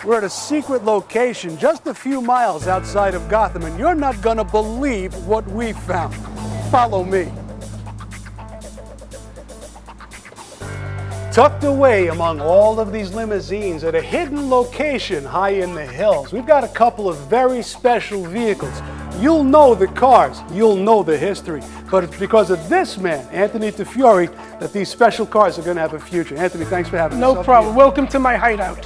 We're at a secret location just a few miles outside of Gotham, and you're not gonna believe what we found. Follow me. Tucked away among all of these limousines at a hidden location high in the hills, we've got a couple of very special vehicles. You'll know the cars, you'll know the history, but it's because of this man, Anthony DeFiore, that these special cars are going to have a future. Anthony, thanks for having us. No problem. Welcome to my hideout.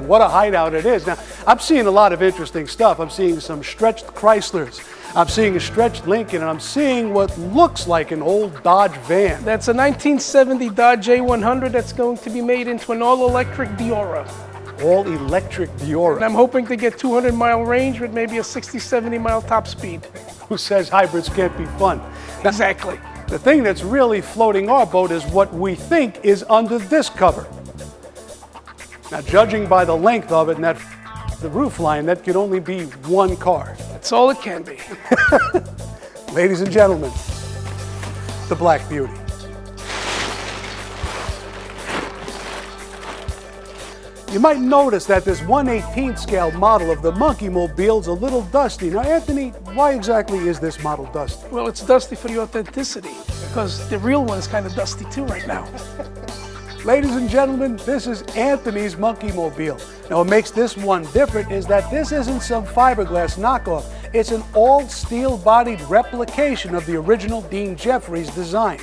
What a hideout it is. Now, I'm seeing a lot of interesting stuff. I'm seeing some stretched Chryslers. I'm seeing a stretched Lincoln, and I'm seeing what looks like an old Dodge van. That's a 1970 Dodge A100 that's going to be made into an all-electric Diora. All-electric Diora. And I'm hoping to get 200-mile range with maybe a 60, 70-mile top speed. Who says hybrids can't be fun? Now, Exactly. the thing that's really floating our boat is what we think is under this cover. Now, judging by the length of it and the roof line, that could only be one car. That's all it can be. Ladies and gentlemen, the Black Beauty. You might notice that this 1/18 scale model of the Monkey Mobile is a little dusty. Now, Anthony, why exactly is this model dusty? Well, it's dusty for the authenticity, because the real one is kind of dusty too right now. Ladies and gentlemen, this is Anthony's Monkey Mobile. Now, what makes this one different is that this isn't some fiberglass knockoff. It's an all-steel bodied replication of the original Dean Jeffries design.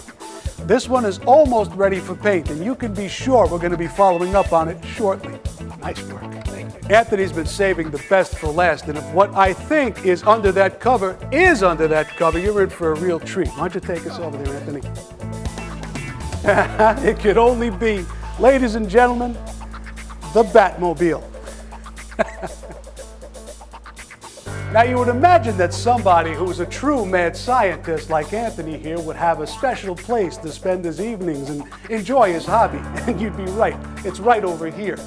This one is almost ready for paint, and you can be sure we're going to be following up on it shortly. Nice work. Thank you. Anthony's been saving the best for last, and if what I think is under that cover is under that cover, you're in for a real treat. Why don't you take us over there, Anthony? It could only be, ladies and gentlemen, the Batmobile. Now, you would imagine that somebody who is a true mad scientist like Anthony here would have a special place to spend his evenings and enjoy his hobby. And you'd be right. It's right over here.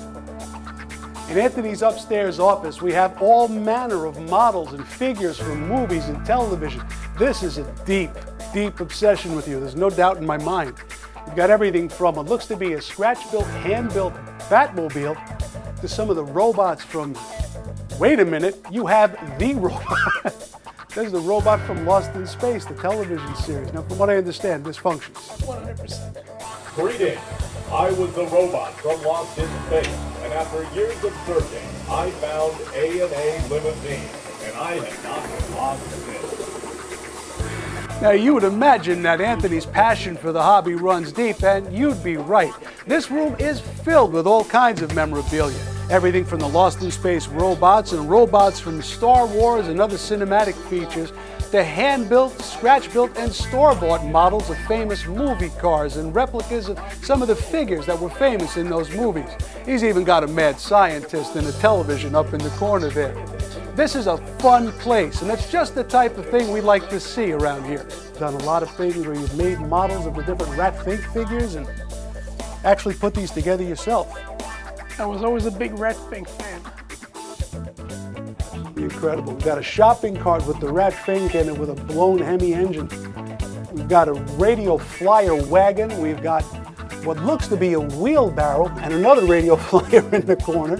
In Anthony's upstairs office, we have all manner of models and figures from movies and television. This is a deep, deep obsession with you. There's no doubt in my mind. We've got everything from what looks to be a scratch-built, hand-built Batmobile to some of the robots from... Wait a minute, you have the robot. There's the robot from Lost in Space, the television series. Now, from what I understand, this functions. 100%. Greetings. I was the robot from Lost in Space, and after years of searching, I found A&A Limousine, and I have not been lost since. Now, you would imagine that Anthony's passion for the hobby runs deep, and you'd be right. This room is filled with all kinds of memorabilia. Everything from the Lost in Space robots and robots from Star Wars and other cinematic features to hand-built, scratch-built, and store-bought models of famous movie cars and replicas of some of the figures that were famous in those movies. He's even got a mad scientist and a television up in the corner there. This is a fun place, and it's just the type of thing we like to see around here. We've done a lot of things where you've made models of the different Rat Fink figures and actually put these together yourself. I was always a big Rat Fink fan. Incredible. We've got a shopping cart with the Rat Fink in it with a blown Hemi engine. We've got a radio flyer wagon. We've got what looks to be a wheelbarrow and another radio flyer in the corner.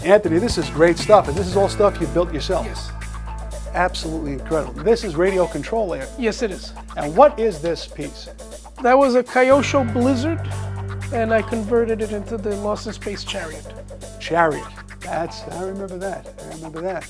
Anthony, this is great stuff, and this is all stuff you built yourself. Yes. Absolutely incredible. This is radio control air. Yes, it is. And what is this piece? That was a Kyosho Blizzard, and I converted it into the Lost in Space Chariot. Chariot. I remember that.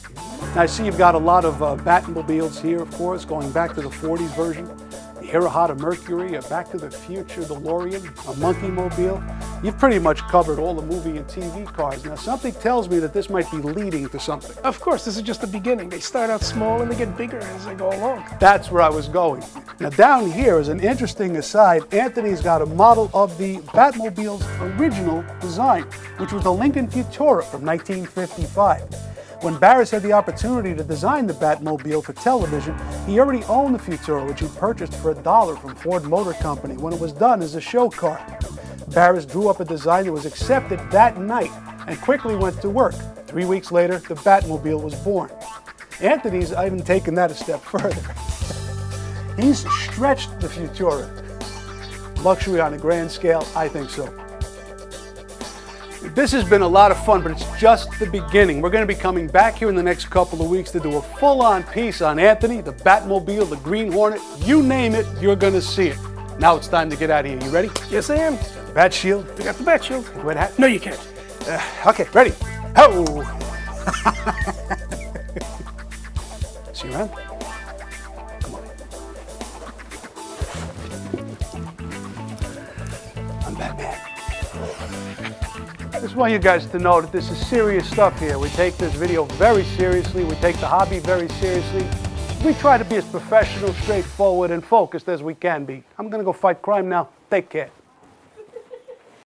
Now, I see you've got a lot of Batmobiles here, of course, going back to the 40s version. The Hirahata Mercury, a Back to the Future DeLorean, a Monkey Mobile. You've pretty much covered all the movie and TV cars. Now, something tells me that this might be leading to something. Of course, this is just the beginning. They start out small and they get bigger as they go along. That's where I was going. Now, down here is an interesting aside. Anthony's got a model of the Batmobile's original design, which was the Lincoln Futura from 1955. When Barris had the opportunity to design the Batmobile for television, he already owned the Futura, which he purchased for $1 from Ford Motor Company when it was done as a show car. Barris drew up a design that was accepted that night and quickly went to work. 3 weeks later, the Batmobile was born. Anthony's even taken that a step further. He's stretched the Futura. Luxury on a grand scale? I think so. This has been a lot of fun, but it's just the beginning. We're going to be coming back here in the next couple of weeks to do a full-on piece on Anthony, the Batmobile, the Green Hornet. You name it, you're going to see it. Now it's time to get out of here. You ready? Yes, I am. Bat shield. I got the bat shield. Wear the hat? No, you can't. Okay, ready? Ho! See you around? Come on. I'm Batman. I just want you guys to know that this is serious stuff here. We take this video very seriously. We take the hobby very seriously. We try to be as professional, straightforward, and focused as we can be. I'm going to go fight crime now. Take care.